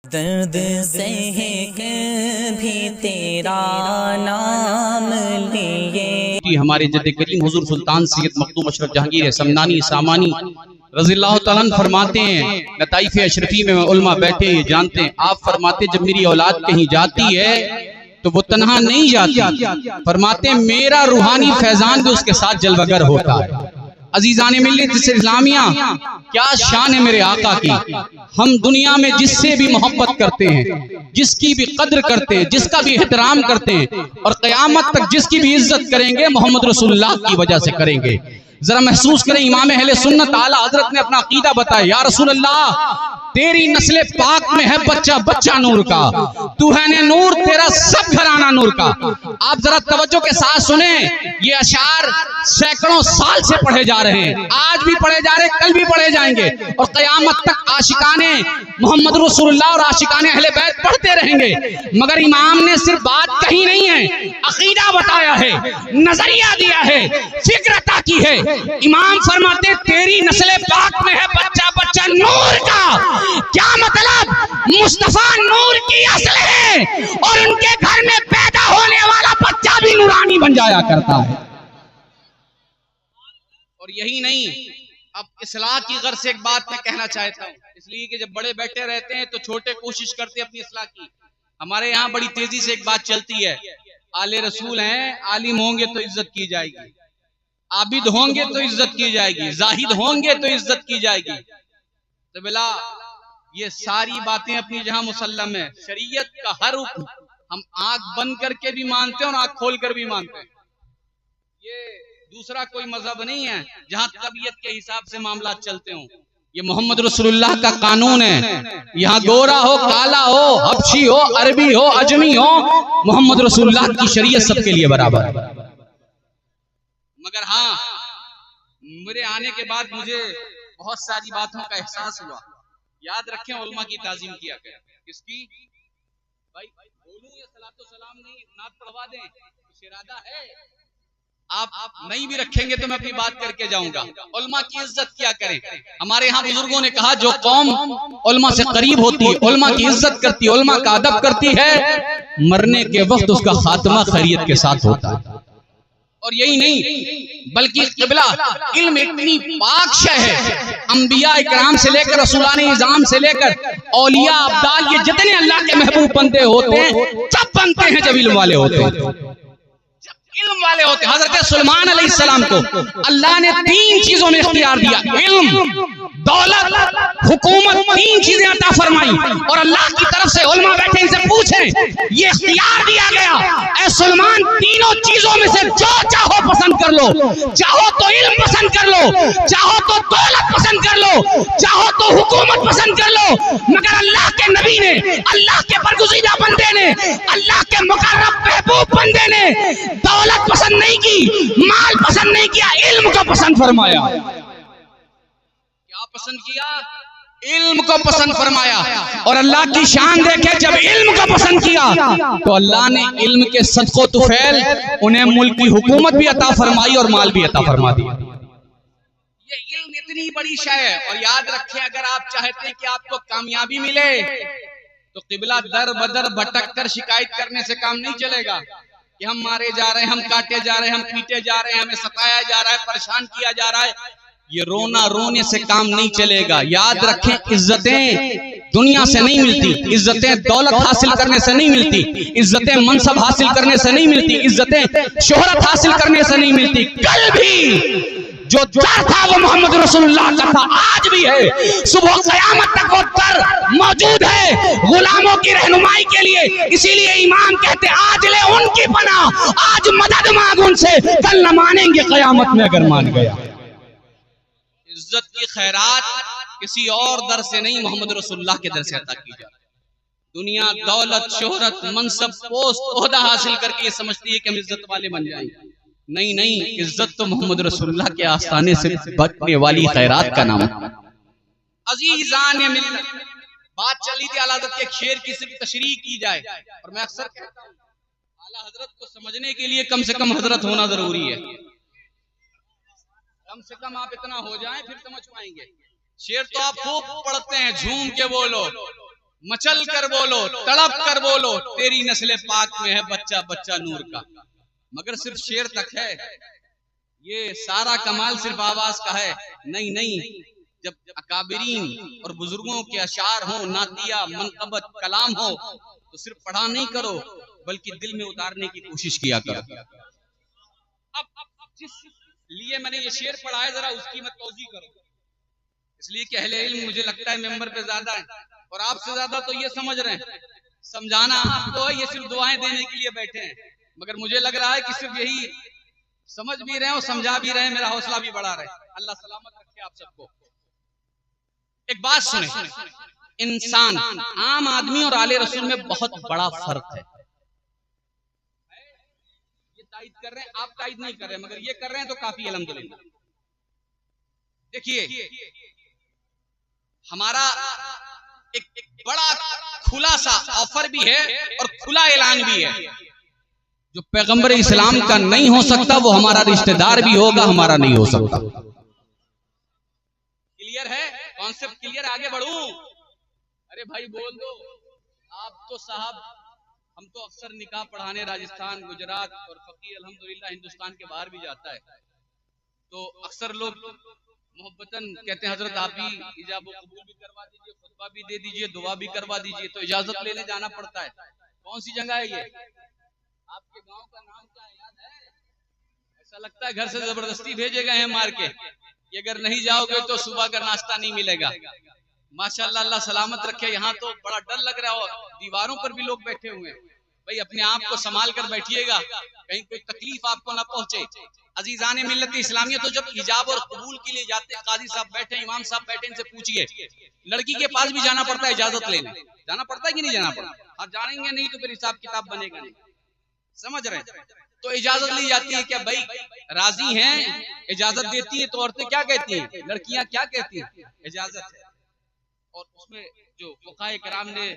दर्द सह भी तेरा नाम लिए। हमारे जद करीम हुजूर सुल्तान सैयद मखदूम अशरफ जहांगीर समनानी सामानी रज़ियल्लाहु तआला अन्हु फरमाते हैं, लताइफ़ अशरफी में उलमा बैठे ये जानते हैं, आप फरमाते जब मेरी औलाद कहीं जाती है तो वो तन्हा नहीं जाती, फरमाते मेरा रूहानी फैजान भी उसके साथ जलवगर होता है। अजीज़ाने मिल्लत इस्लामिया, क्या शान है मेरे आका की। हम दुनिया में जिससे भी मोहब्बत करते हैं, जिसकी भी कद्र करते हैं, जिसका भी एहतराम करते हैं और क़यामत तक जिसकी भी इज्जत करेंगे मोहम्मद रसूलुल्लाह की वजह से करेंगे। जरा महसूस करें, इमाम अहले सुन्नत आला हजरत ने अपना अकीदा बताया, या रसूल अल्लाह तेरी नस्ल पाक में है बच्चा बच्चा नूर का, तू है ने नूर, तेरा सब घराना नूर का। आप जरा तवज्जो के साथ सुने, ये अशार सैकड़ों साल से पढ़े जा रहे हैं, आज भी पढ़े जा रहे हैं, कल भी पढ़े जाएंगे और क़यामत तक आशिकाने मोहम्मद रसूलुल्लाह और आशिकाने अहले बैत पढ़ते रहेंगे। मगर इमाम ने सिर्फ बात कही नहीं है, अकीदा बताया है, नजरिया दिया है, फिक्र अता की है। इमाम फरमाते तेरी नस्ल पाक में है बच्चा बच्चा नूर का। क्या मतलब? मुस्तफा नूर की असल है और उनके घर में पैदा होने वाला बच्चा भी नूरानी बन जाया करता है। और यही नहीं, अब इस्लाह की गर्ज से एक बात मैं कहना चाहता हूँ, इसलिए कि जब बड़े बैठे रहते हैं तो छोटे कोशिश करते हैं अपनी इस्लाह की। हमारे यहाँ बड़ी तेजी से एक बात चलती है, आले रसूल हैं, आलिम होंगे तो इज्जत की जाएगी, आबिद होंगे तो इज्जत की जाएगी, जाहिद होंगे तो इज्जत की जाएगी। तो बिला ये सारी बातें अपनी जहां मुसल्लम है, शरीयत का हर हुक्म हम आंख बंद करके भी मानते हैं और आंख खोल कर भी मानते हैं। ये दूसरा कोई मजहब नहीं है जहां तबीयत के हिसाब से मामला चलते हों। ये मोहम्मद रसूलुल्लाह का कानून है, यहाँ गोरा हो, काला हो, हबशी हो, अरबी हो, अजमी हो, मोहम्मद रसूलुल्लाह की शरीयत सबके लिए बराबर है। मगर हाँ, मेरे आने के बाद मुझे बहुत सारी बातों का एहसास हुआ। याद रखें, उलमा की ताजीम किया गया। किसकी? भाई बोलूं या सलातो सलाम नहीं, नात पढ़वा दें, कुछ इरादा है? आप नहीं भी रखेंगे तो मैं अपनी बात करके जाऊंगा। उलमा की इज्जत क्या करें? हमारे यहाँ बुजुर्गों ने कहा, जो कौम उलमा से करीब होती है, उलमा की इज्जत करती है, उलमा का अदब करती है, मरने के वक्त उसका खात्मा खैरियत के साथ होता है। और यही नहीं बल्कि क़िबला इल्म इतनी पाक शय है, अंबिया इकराम से लेकर रसूलाने इज़ाम से लेकर औलिया अब्दाल, ये जितने अल्लाह के महबूब बंदे होते हैं सब बनते हैं जब इल्म वाले होते हैं, इल्म वाले होते हैं। हजरत सुलेमान अलैहिस्सलाम को अल्लाह ने 3 चीजों में इख्तियार दिया, इल्म, दौलत, हुकूमत, 3 चीजें अता फरमाई। और अल्लाह की तरफ से उलमा बैठे इनसे पूछें, ये इख्तियार दिया गया, ऐ सुलेमान तीनों चीजों में से जो चाहो पसंद कर लो, चाहो तो इल्म पसंद कर लो, चाहो तो दौलत पसंद कर लो, चाहो तो हुकूमत पसंद कर लो। मगर अल्लाह के नबी ने, अल्लाह के बरगुज़ीदा बंदे ने, अल्लाह के मुकर्रब महबूब बंदे ने दौलत पसंद नहीं की, माल पसंद नहीं किया, इल्म को पसंद फरमाया। क्या पसंद किया? इल्म को पसंद फरमाया। और अल्लाह की शान देखे, जब इल्म को पसंद किया तो अल्लाह ने इल्म के सदको तुफैल उन्हें मुल्क की हुकूमत भी अता फरमाई और माल भी अता फरमा दिया। ये इल्म इतनी बड़ी शय है। और याद रखें, अगर आप चाहते हैं कि आपको कामयाबी मिले तो क़िबला दर बदर भटक कर शिकायत करने से काम नहीं चलेगा कि हम मारे जा रहे हैं, हम काटे जा रहे हैं, हम पीटे जा रहे हैं, हमें सताया जा रहा है, परेशान किया जा रहा है। ये रोना रोने से काम नहीं चलेगा। याद रखें, इज्जतें दुनिया से नहीं मिलती, इज्जतें दौलत हासिल करने से नहीं मिलती, इज्जतें मनसब हासिल करने से नहीं मिलती, इज्जतें शोहरत हासिल करने से नहीं मिलती। कल भी जो दर था वो मोहम्मद रसूलुल्लाह का था, आज भी है, सुबह क़यामत तक वो दर मौजूद है गुलामों की रहनुमाई के लिए। इसीलिए इमाम कहते आज ले उनकी पनाह, आज मदद मांग उनसे, कल न मानेंगे क़यामत में अगर मान गया। इज्जत की खैरात किसी और दर से नहीं, मोहम्मद रसूलुल्लाह के दर से अता की जाती। दुनिया दौलत, शोहरत, मनसब, पोस्ट, ओहदा हासिल करके ये समझती है कि हम इज्जत वाले बन जाएंगे। नहीं नहीं, इज्जत तो मोहम्मद रसूलुल्लाह के आस्थाने से बचने वाली खैरात का नाम है। अजीज़ान मिल्लत, बात चली थी आला हज़रत के शेर की सिर्फ तशरीह की जाए, और मैं अक्सर कहता हूँ आला हज़रत को समझने के लिए कम से कम हज़रत होना जरूरी है। कम से कम आप इतना हो जाएं फिर समझ पाएंगे। शेर तो आप खूब पढ़ते हैं, झूम के बोलो, मचल कर बोलो, तड़प कर बोलो, तेरी नस्ल पाक में है बच्चा बच्चा नूर का। मगर सिर्फ शेर तक है, ये सारा कमाल सिर्फ आवाज का है। नहीं नहीं, जब अकाबिरीन और बुजुर्गों के अशार हो, नातिया मनकबत कलाम हो, तो सिर्फ पढ़ा नहीं करो बल्कि दिल में उतारने की कोशिश किया करो। अब जिस लिए मैंने ये शेर पढ़ा है, जरा उसकी मैं तौज़ीह करूं, इसलिए कि अहले इल्म मुझे लगता है मेंबर पे ज्यादा है और आपसे ज्यादा तो ये समझ रहे हैं। समझाना आपको है, ये सिर्फ दुआएं देने के लिए बैठे हैं, मगर मुझे लग रहा है कि सिर्फ यही समझ भी रहे हैं और समझा भी रहे हैं, मेरा हौसला भी बढ़ा रहे। अल्लाह सलामत रखे आप सबको। एक बात सुने, इंसान आम आदमी और आले रसूल में बहुत बड़ा फर्क है। ये तायद कर रहे हैं, आप तायद नहीं कर रहे, मगर ये कर रहे हैं तो काफी अल्हम्दुलिल्लाह। देखिए, हमारा एक बड़ा खुला सा ऑफर भी है और खुला ऐलान भी है। जो पैगंबर इस्लाम का नहीं हो सकता वो हमारा रिश्तेदार भी होगा, हमारा नहीं हो सकता। क्लियर है? Concept clear? आगे बढ़ूं? अरे भाई बोल दो। आप तो साहब, हम तो अक्सर निकाह पढ़ाने राजस्थान, गुजरात और फकीर अल्हम्दुलिल्लाह हिंदुस्तान के बाहर भी जाता है, तो अक्सर लोग मोहब्बतन कहते हैं हजरत आप ही इजाब कबूल भी करवा दीजिए, खुतबा भी दे दीजिए, दुआ भी करवा दीजिए। तो इजाजत लेने जाना पड़ता है। कौन सी जगह है ये? आपके गांव का नाम क्या याद है? ऐसा लगता है घर से जबरदस्ती भेजे गए हैं मार के, कि अगर नहीं जाओगे तो सुबह का नाश्ता नहीं मिलेगा। माशाअल्लाह, अल्लाह सलामत रखे। यहाँ तो बड़ा डर लग रहा हो, दीवारों पर भी लोग बैठे हुए हैं। भाई अपने आप को संभाल कर बैठिएगा, कहीं कोई तकलीफ आपको ना पहुंचे। अजीजान मिल्लत इस्लामिया, तो जब हिजाब और कबूल के लिए जाते, काजी साहब बैठे, इमाम साहब बैठे, इनसे पूछिए, लड़की के पास भी जाना पड़ता है इजाजत लेने। जाना पड़ता है कि नहीं जाना पड़ता? आप जानेंगे नहीं तो फिर हिसाब किताब बनेगा नहीं। समझ रहे हैं? तो इजाजत ली जाती है। क्या भाई राजी हैं? इजाजत देती है तो औरतें क्या कहती हैं, लड़कियां क्या कहती हैं? इजाजत है। और उसमें जो फुक़हाए किराम ने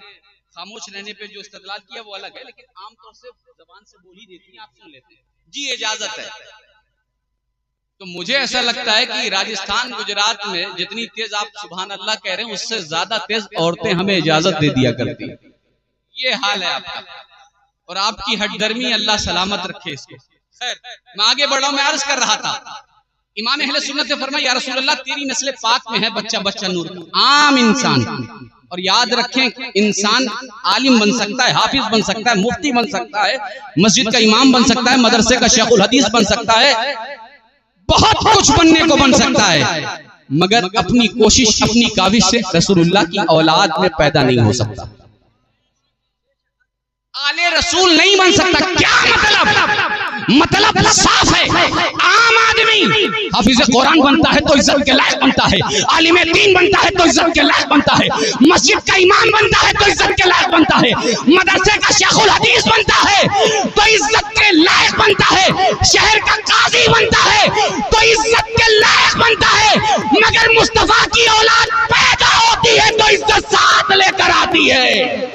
खामोश रहने पे जो इस्तदलाल किया वो अलग है, लेकिन आमतौर से जबान से बोल ही देती हैं, आप सुन लेते हैं जी इजाजत है। तो मुझे ऐसा लगता है कि राजस्थान गुजरात में जितनी तेज आप सुभान अल्लाह कह रहे हैं, उससे ज्यादा तेज औरतें हमें इजाजत दे दिया करती हैं। ये हाल है आपका और आपकी हठधर्मी, अल्लाह सलामत रखे इसको। खैर, मैं आगे बढ़ रहा हूं। मैं अर्ज कर रहा था, इमाम अहले सुन्नत ने फरमाया, या रसूल अल्लाह तेरी नस्ल पाक में है बच्चा बच्चा नूर का। आम इंसान, और याद रखें, इंसान आलिम बन सकता है, हाफिज बन सकता है, मुफ्ती बन सकता है, मस्जिद का इमाम बन सकता है, मदरसे का शेखुल हदीस बन सकता है, बहुत कुछ बनने को बन सकता है, मगर अपनी कोशिश, अपनी काविश से रसूलुल्लाह की औलाद में पैदा नहीं हो सकता। आले रसूल नहीं बन सकता। क्या मतलब साफ है। आम आदमी हाफिज कुरान बनता है तो इज्जत के लायक बनता है, आलिम दीन बनता है तो इज्जत के लायक बनता है, मस्जिद का इमाम बनता है तो इज्जत के लायक बनता है, मदरसे का शेखुल हदीस बनता है तो इज्जत के लायक बनता है, शहर का काजी बनता है तो इज्जत के लायक बनता है। मगर मुस्तफा की औलाद पैदा होती है तो इज्जत साथ लेकर आती है।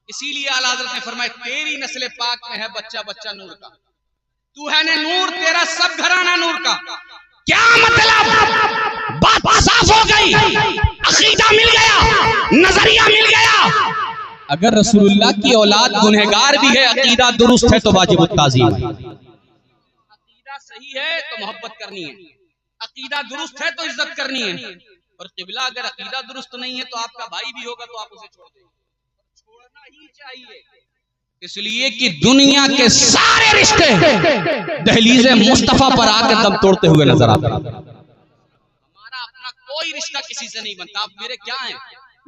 इसीलिए आला हज़रत ने फरमाया, तेरी नस्ल पाक में है बच्चा बच्चा नूर का। तू है ने नूर, तेरा सब घराना नूर का। क्या मतलब? बात साफ हो गई, अकीदा मिल गया, नजरिया मिल गया। अगर रसूलुल्लाह की औलाद गुनहगार भी है, अकीदा दुरुस्त है तो वाजिब ताज़ीम है। अकीदा सही है तो मोहब्बत करनी है, अकीदा दुरुस्त है तो इज्जत करनी है। और क़िबला अगर अकीदा दुरुस्त नहीं है तो आपका भाई भी होगा तो आप उसे छोड़ देंगे, छोड़ना ही चाहिए। इसलिए कि दुनिया के सारे रिश्ते दहलीज़े मुस्तफा पर आकर दम तोड़ते हुए नजर आते हैं। हमारा अपना कोई रिश्ता किसी से नहीं बनता। आप मेरे क्या हैं?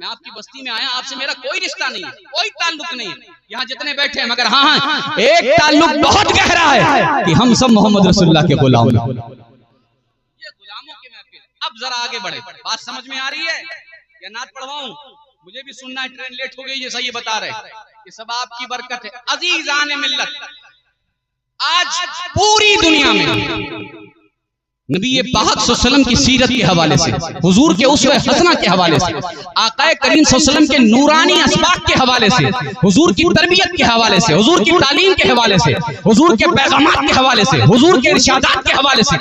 मैं आपकी बस्ती में आया, आपसे मेरा कोई रिश्ता नहीं है, कोई ताल्लुक नहीं है। यहाँ जितने बैठे हैं, मगर हाँ, एक ताल्लुक बहुत गहरा है कि हम सब मोहम्मद रसूलुल्लाह के गुलाम हैं। ये गुलामों की महफिल। अब जरा आगे बढ़े, बात समझ में आ रही है या नात पढ़वाऊं? मुझे भी सुनना है, ट्रेन लेट हो गई, जैसा ये बता रहे। ये सब आपकी बरकत है। अजीजान मिल्लत, आज पूरी दुनिया में नबी पाक सल्लल्लाहु अलैहि वसल्लम की सीरत के हवाले से, हुजूर के उसवे हसना के हवाले से, आकाए करीम सल्लल्लाहु अलैहि वसल्लम के नूरानी असबाक के हवाले से, हुजूर की तरबियत के हवाले से, हुजूर की तालीम के हवाले से, हुजूर के पैगामात के हवाले से, हुजूर के इरशादात के हवाले से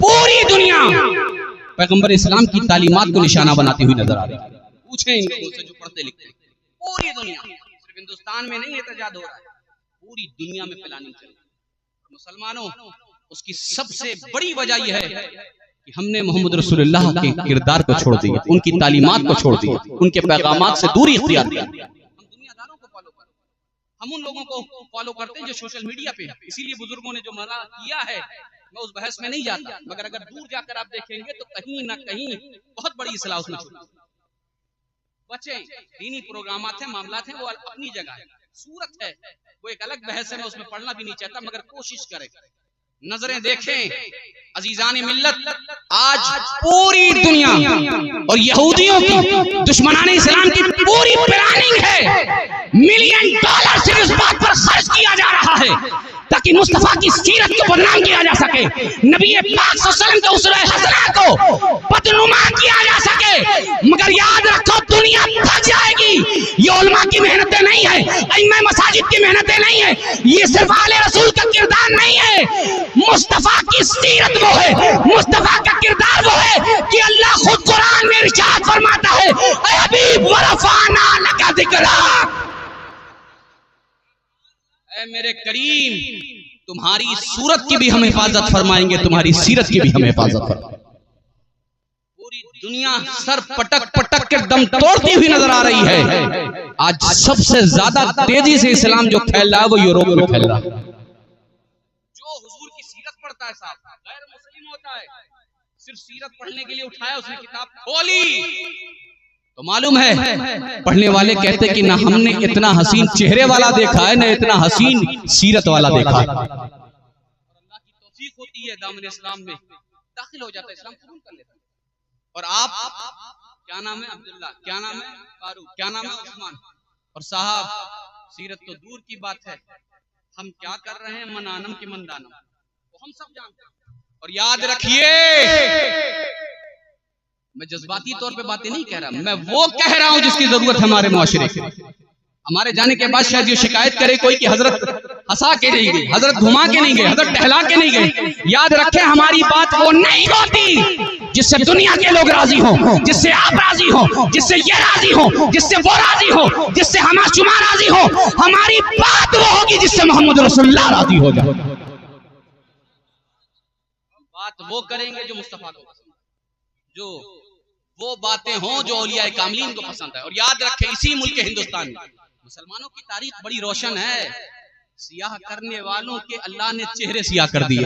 पूरी दुनिया पैगंबर इस्लाम की तालीमात को निशाना बनाती हुई नजर आ रही है। पूछें इनको जो पढ़ते लिखते हैं, पूरी दुनिया, सिर्फ हिंदुस्तान में नहीं एहतजाज हो रहा है, पूरी दुनिया में प्लानिंग चल रही है। मुसलमानों, उसकी सबसे बड़ी वजह यह है कि हमने मोहम्मद रसूलुल्लाह के किरदार को छोड़ दिया, उनकी तालीमात को छोड़ दिया, उनके पैगामात से दूरी इख्तियार की। हम दुनियादारों को फॉलो करते हैं, हम उन लोगों को फॉलो करते हैं जो सोशल मीडिया पे है। इसीलिए बुजुर्गों ने जो मना किया है, मैं उस बहस में नहीं जाता, मगर अगर दूर जाकर आप देखेंगे तो कहीं ना कहीं बहुत बड़ी इस्लाह उसमें बचें। दीनी प्रोग्रामात हैं, मामलात हैं, वो अपनी जगह है, सूरत है, वो एक अलग बहस है, मैं उसमें पढ़ना भी नहीं चाहता, मगर कोशिश करें, नजरें देखें। अजीजान मिल्लत, आज पूरी दुनिया और यहूदियों की दुश्मनाने इस्लाम की पूरी प्लानिंग है, $मिलियन सिर्फ इस बात पर खर्च किया जा रहा है ताकि मुस्तफा की सीरत को बदनाम किया जा सके, नबी पाक सल्लल्लाहु अलैहि वसल्लम के उसवे हसना को बदनुमा किया जा सके। मगर याद रखो, दुनिया थक जाएगी। ये उलमा की मेहनतें नहीं है, इमाम मसाजिद की मेहनतें नहीं है, ये सिर्फ आले रसूल का किरदार नहीं है, मुस्तफा की सीरत वो है, मुस्तफा का किरदार वो है कि अल्लाह खुद कुरान में इरशाद फरमाता है, ऐ हबीब वरफाना लका ज़िक्रा, ऐ मेरे करीम, तुम्हारी सूरत की भी हम हिफाजत फरमाएंगे, तुम्हारी सीरत की भी हम हिफाजत फरमाएंगे। पूरी दुनिया सर पटक पटक के दम तोड़ती हुई नजर आ रही है। आज सबसे ज्यादा तेजी से इस्लाम जो फैल रहा है वो यूरोप में फैल रहा है। जो हुजूर की सीरत पढ़ता है साहब, गैर मुस्लिम होता है, सिर्फ सीरत पढ़ने के लिए उठाया उसने किताब खोली तो मालूम है पढ़ने वाले कहते कि ना हमने इतना हसीन चेहरे वाला देखा है, ना इतना हसीन सीरत वाला देखा है। अल्लाह की तौफीक होती है, दामन इस्लाम में दाखिल हो जाता है, इस्लाम कबूल कर लेता है। और आप, क्या नाम है, अब्दुल्ला, क्या नाम है, फारूक, क्या नाम है, उस्मान, और साहब सीरत तो दूर की बात है, हम क्या कर रहे हैं, मनानम की मंदानम, वो हम सब जानते हैं। और याद रखिए, मैं जज्बाती तौर पे बातें नहीं कह रहा, मैं वो कह रहा हूं जिसकी जरूरत है हमारे मुआशरे की। हमारे जाने के बाद शायद ये शिकायत करे कोई कि हजरत हंसा के नहीं गई, हजरत घुमा के नहीं गए, हजरत टहला के नहीं गए। याद रखें, हमारी बात वो नहीं होती जिससे दुनिया के लोग राजी हों, जिससे आप राजी हो, जिससे ये राजी हो, जिससे वो राजी हो, जिससे हमारा शुमा राजी हो। हमारी बात वो होगी जिससे मोहम्मद रसूलुल्लाह राजी हो जाए। बात वो करेंगे जो मुस्तफा को पसंद, जो वो बातें हों जो औलिया कामलीन को पसंद है। और याद रखें, इसी मुल्क हिंदुस्तान में मुसलमानों की तारीख बड़ी रोशन है। सियाह करने वालों के अल्लाह ने चेहरे सियाह कर दिए।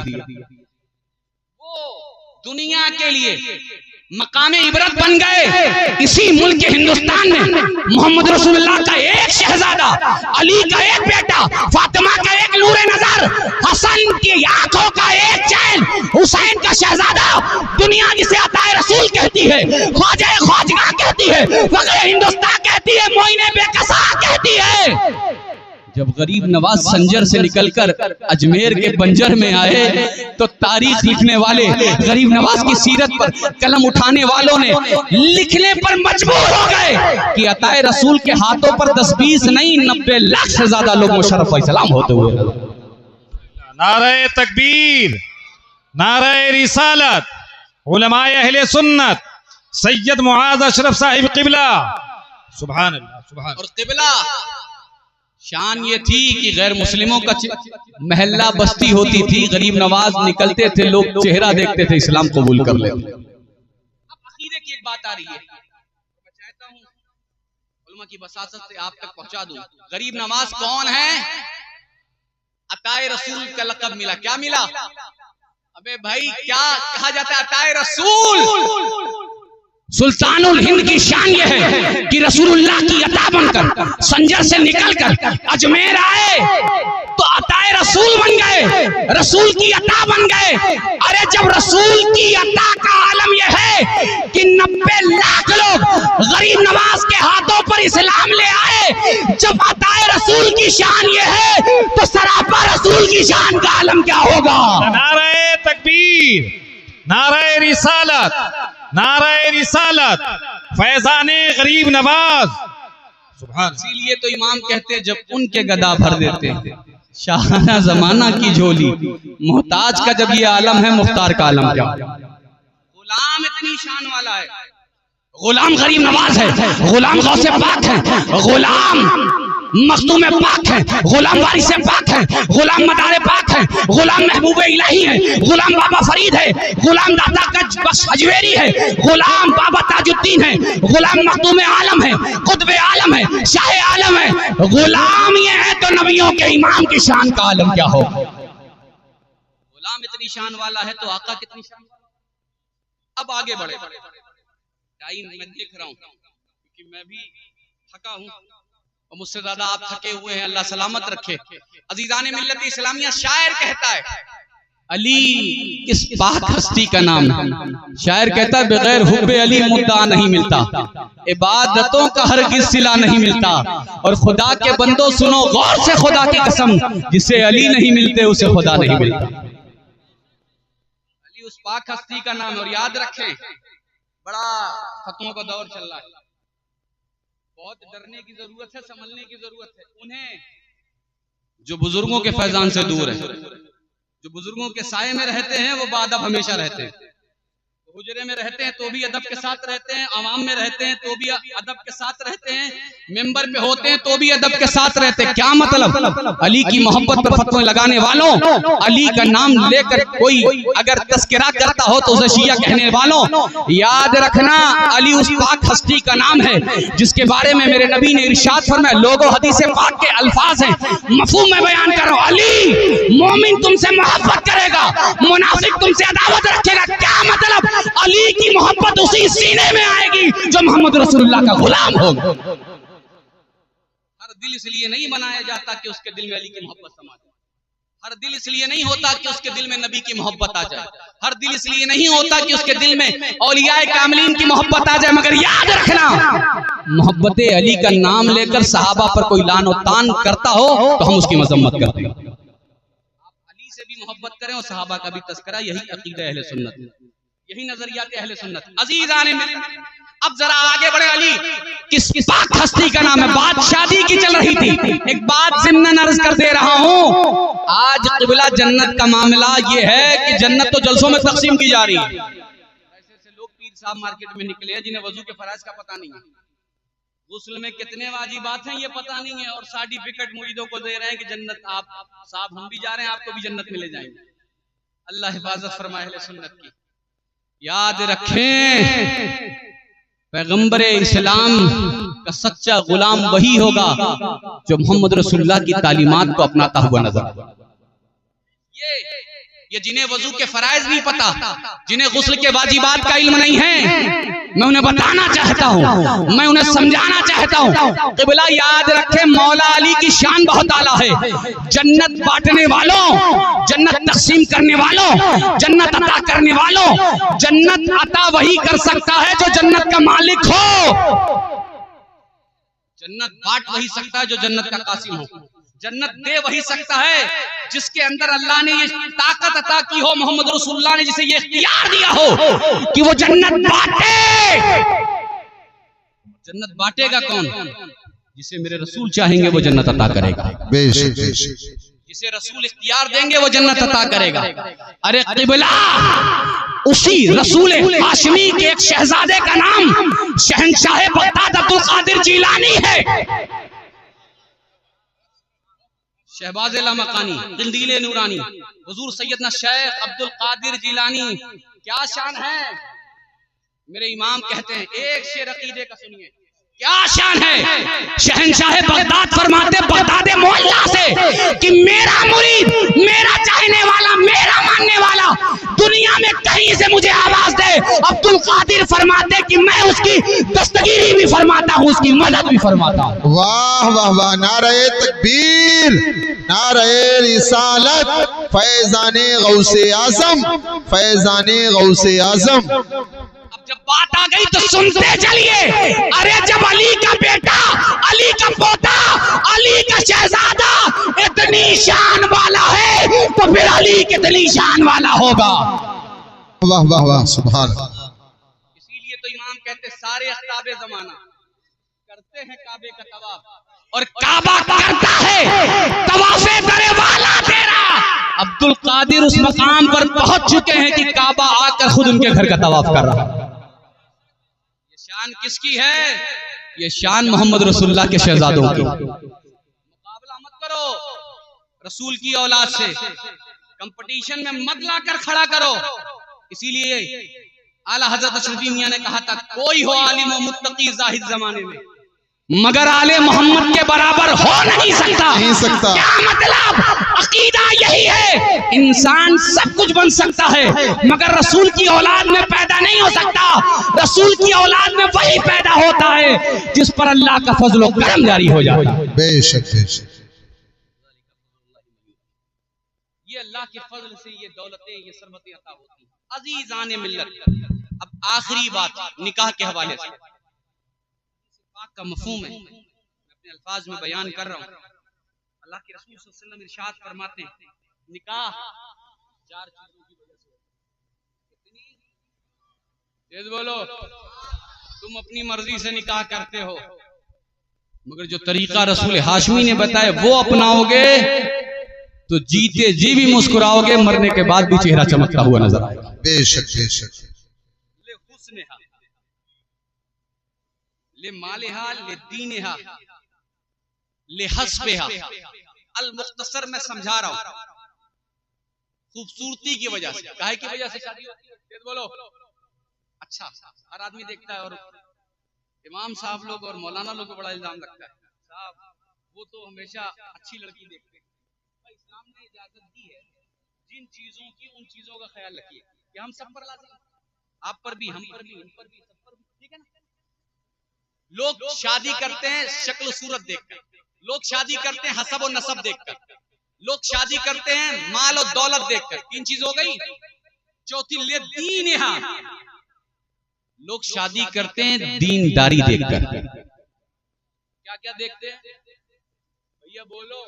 वो दुनिया के लिए मकामे इबरत बन गए। इसी मुल्क हिंदुस्तान में मोहम्मद रसूलुल्लाह का एक शहजादा, अली का एक बेटा, फातिमा का एक नूरे नजर, हसन की आंखों का एक चैन, हुसैन का शहजादा, दुनिया जिसे अताए रसूल कहती है, ख्वाजा ख्वाजगा कहती है, वगैरह हिंदुस्तान कहती है, मोइने बेकसा कहती है। जब गरीब नवाज संजर से निकलकर अजमेर के बंजर में आए तो तारीख लिखने वाले गरीब नवाज की सीरत पर कलम उठाने वालों ने लिखने पर मजबूर हो गए कि अताए रसूल के हाथों पर 10-20 नहीं 90 लाख से ज्यादा लोग मुशर्रफ व इस्लाम होते हुए। नारे तकबीर, नारे रिसालत, उलमाए अहले सुन्नत, सैयद मुआज अशरफ साहिब किबला, सुभान अल्लाह, सुभान। और किबला शान ये थी कि गैर मुस्लिमों का महल्ला बस्ती होती थी, गरीब नवाज निकलते थे, लोग चेहरा देखते थे, इस्लाम कबूल कर लेते। अब अखीरे की एक बात आ रही है, मैं चाहता हूं उलमा की बसासत से आप तक पहुंचा दूं। गरीब नवाज कौन है? अताए रसूल का लक़ब मिला। क्या मिला? अबे भाई, क्या कहा जाता है? अताए रसूल। सुल्तानुल हिंद की शान यह है कि रसूलुल्लाह की अता बनकर संजर से निकलकर अजमेर आए तो अताए रसूल बन गए, रसूल की अता बन गए। अरे जब रसूल की अता का आलम यह है कि 90 लाख लोग गरीब नवाज के हाथों पर इस्लाम ले आए, जब अताए रसूल की शान यह है तो सरापा रसूल की शान का आलम क्या होगा? नारे तकबीर, नारे रिसालत, नारे रिसालत, फैजाने गरीब नवाज। सुभान। इसीलिए तो इमाम कहते जब उनके गदा भर देते हैं शाहाना जमाना की झोली, मोहताज का जब ये आलम है मुख्तार का आलम क्या। गुलाम इतनी शान वाला है, गुलाम गरीब नवाज है, गुलाम गौसे पाक है, गुलाम मखदूम पाक है, गुलाम वारिस पाक है, गुलाम मदार पाक है, गुलाम महबूब इलाही है, गुलाम बाबा फरीद है, गुलाम दादा गंज बख्श हजवेरी है, गुलाम बाबा ताजुद्दीन है, गुलाम मखदूम आलम है, कुतुब आलम है, शाह आलम है। गुलाम ये है तो नबियों के इमाम की शान का आलम क्या हो। गुलाम इतनी शान वाला है तो आका कितनी शान। अब आगे बढ़े, टाइम मैं देख रहा हूं क्योंकि मैं भी थका हूं और मुझसे ज्यादा आप थके हुए हैं, अल्लाह सलामत रखे। अजीजान मिल्लत इस्लामिया, शायर कहता है अली किस पाक हस्ती का नाम। शायर कहता है बगैर हुब्बे अली मुद्दा नहीं मिलता, इबादतों का हरगिज़ सिला नहीं मिलता। और खुदा के बंदो सुनो गौर से खुदा की कसम, जिसे अली नहीं मिलते उसे खुदा नहीं मिलता। अली उस पाक हस्ती का नाम। और याद रखें बड़ा खत्मों का दौर चल रहा है, बहुत डरने की जरूरत है, संभलने की जरूरत है। उन्हें जो बुजुर्गों के फैजान से दूर है, जो बुजुर्गों के साये में रहते हैं वो बाअदब हमेशा रहते हैं। हुजरे में रहते हैं तो भी अदब के साथ रहते हैं, आवाम में रहते हैं तो भी अदब के साथ रहते हैं, मेंबर पे होते हैं तो भी अदब के साथ रहते हैं। क्या मतलब? अली की मोहब्बत पर फतवे लगाने वालों, अली का नाम लेकर कोई अगर तस्करा करता हो तो उसे शिया कहने वालों, याद रखना अली उस पाक हस्ती का नाम है जिसके बारे में मेरे नबी ने इरशाद फरमाया। लोगों हदीस पाक के अल्फाज हैं, मफहूम में बयान करो। अली मोमिन तुमसे मोहब्बत करेगा, मुनाफिक तुमसे अदावत रखेगा। क्या मतलब? अली की मोहब्बत उसी सीने में आएगी जो मोहम्मद रसूलुल्लाह का गुलाम होगा। हर दिल इसलिए नहीं बनाया जाता कि उसके दिल में अली की मोहब्बत समा जाए, हर दिल इसलिए नहीं होता कि उसके दिल में नबी की मोहब्बत आ जाए, हर दिल इसलिए नहीं होता कि उसके दिल में औलियाए कामिलीन की मोहब्बत आ जाए। मगर याद रखना, मोहब्बत अली का नाम लेकर सहाबा पर कोई लान और तान करता हो तो हम उसकी मजम्मत करते हैं। आप अली से भी मोहब्बत करें और सहाबा का भी तस्करा, यही अकीदा अहले सुन्नत, यही नजरियात अहले सुन्नत। अजीज़ान मिल्लत, अब जरा आगे बढ़े। अली किस पाक हस्ती का नाम है? बात शादी की चल रही थी, एक बात ज़िम्नन अर्ज कर दे रहा हूँ। आज क़िबला जन्नत का मामला ये है कि जन्नत तो जलसों में तकसीम की जा रही है। ऐसे लोग पीर साहब मार्केट में निकले हैं जिन्हें वजू के फराइज का पता नहीं है, गुस्ल में कितने वाजिबात हैं ये पता नहीं है, और सर्टिफिकेट मुरीदों को दे रहे हैं कि जन्नत आप साहब हम भी जा रहे हैं, आपको भी जन्नत में ले जाएंगे। अल्लाह हिफाजत फरमाए अहले सुन्नत की। याद रखें पैगंबर इस्लाम का सच्चा गुलाम वही होगा जो मोहम्मद रसूलुल्लाह की तालीमात को अपनाता हुआ नजर। ये जिन्हें वजू के फराइज नहीं पता, जिन्हें गुस्ल के वाजिबात का इल्म नहीं है, मैं उन्हें बताना चाहता हूँ, मैं उन्हें समझाना चाहता हूँ। क़िबला याद रखें, मौला अली की शान बहुत आला है। जन्नत बांटने वालों, जन्नत तकसीम करने वालों, जन्नत अता करने वालों, जन्नत अता वही कर सकता है जो जन्नत का मालिक हो। जन्नत बांट वही सकता है जो जन्नत का कासिम हो। जन्नत दे वही सकता है जिसके अंदर अल्लाह ने ये ताकत अता की हो, मोहम्मद रसूलुल्लाह ने जिसे ये इख्तियार दिया हो कि वो जन्नत बांटे। जन्नत बांटेगा कौन? जिसे मेरे रसूल चाहेंगे वो जन्नत अता करेगा। जिसे रसूल इख्तियार देंगे वो जन्नत अता करेगा। अरे क़िबला, उसी रसूल हाशमी के एक शहजादे का नाम शहंशाह बगदाद अब्दुल कादिर जिलानी है। शहबाज मकानी, दिलदीले नूरानी, हुजूर सैयदना शेख अब्दुल कादिर जिलानी, क्या शान है। मेरे इमाम कहते हैं, एक शेर अकीदे का सुनिए, क्या शान है। शहंशाह बगदाद फरमाते बगदाद मोहल्ला से कि मेरा मुरीद, मेरा चाहने वाला, मेरा मानने वाला दुनिया में कहीं से मुझे आवाज दे। अब्दुल कादिर फरमाते कि मैं उसकी दस्तगीरी भी फरमाता हूँ, उसकी मदद भी फरमाता हूँ। वाह वाह वाह, नारे तकबीर, नारे रिसालत, फैजाने गौसे आजम, फैजाने गौसे आजम। जब बात आ गई तो सुनते चलिए। अरे जब अली का बेटा, अली का पोता, अली का शहजादा इतनी शान वाला है तो फिर अली कितनी शान वाला होगा। वाह वाह वाह सुभान। इसीलिए तो इमाम कहते सारे अख्ताबे जमाना करते हैं काबे का तवाफ, और काबा करता है तवाफे दरे वाला तेरा। अब्दुल कादिर उस मकाम पर पहुंच चुके हैं कि काबा आकर खुद उनके घर का तवाफ कर रहा है। ये शान किसकी है? ये शान मोहम्मद रसूलुल्लाह के शहजादों की। मुकाबला मत करो रसूल की औलाद से, कंपटीशन में मत लाकर खड़ा करो। इसीलिए आला हजरत अशरफी मियां ने कहा था, कोई हो आलिम व मुत्तकी जाहिद जमाने में, मगर आले मोहम्मद के बराबर हो नहीं सकता। क्या मतलब? अकीदा यही है, इंसान सब कुछ बन सकता है मगर रसूल की औलाद में पैदा नहीं हो सकता। रसूल की औलाद में वही पैदा होता है जिस पर अल्लाह का फजल व करम जारी हो जाए। बेशक बेशक। ये अल्लाह के फजल से ये दौलतें, ये सरबतें अता होती हैं। अजीजान मिल्लत, अब आखिरी बात निकाह के हवाले से का मफहूम है, मैं अपने अल्फाज में बयान कर रहा हूँ। अल्लाह के रसूल सल्लल्लाहु अलैहि वसल्लम इरशाद फरमाते हैं, निकाह चार चीजों की वजह से कितनी तेज बोलो, तुम अपनी मर्जी से निकाह करते हो मगर जो तरीका रसूल हाशमी ने बताया वो अपनाओगे तो जीते जी भी मुस्कुराओगे, मरने के बाद भी चेहरा चमकता हुआ नजर आएगा। बेशक बेशक। ले हुस्नहा, ले मालिहा, ले दीनहा, ले हस्बहा। अल मुख्तसर में समझा रहा हूं, खूबसूरती की वजह से, काहे की वजह से शादी होती है? तेज बोलो। अच्छा, हर आदमी देखता है और इमाम साहब लोग और मौलाना लोग को बड़ा इल्जाम लगता है, साहब वो तो हमेशा अच्छी लड़की देखते हैं। इस्लाम ने इजाजत दी है, जिन चीजों की उन चीजों का ख्याल रखिए कि हम सब पर लाजिम, आप पर भी, हम पर भी, इन पर भी, सब पर भी, ठीक है ना? लोग शादी करते हैं शक्ल सूरत देखकर, लोग शादी करते हैं हसब और नसब देखकर, लोग शादी करते हैं माल और दौलत देखकर। तीन चीज हो गई। चौथी ले दीनहा, लोग शादी करते हैं दीनदारी देखकर। क्या क्या देखते हैं भैया बोलो?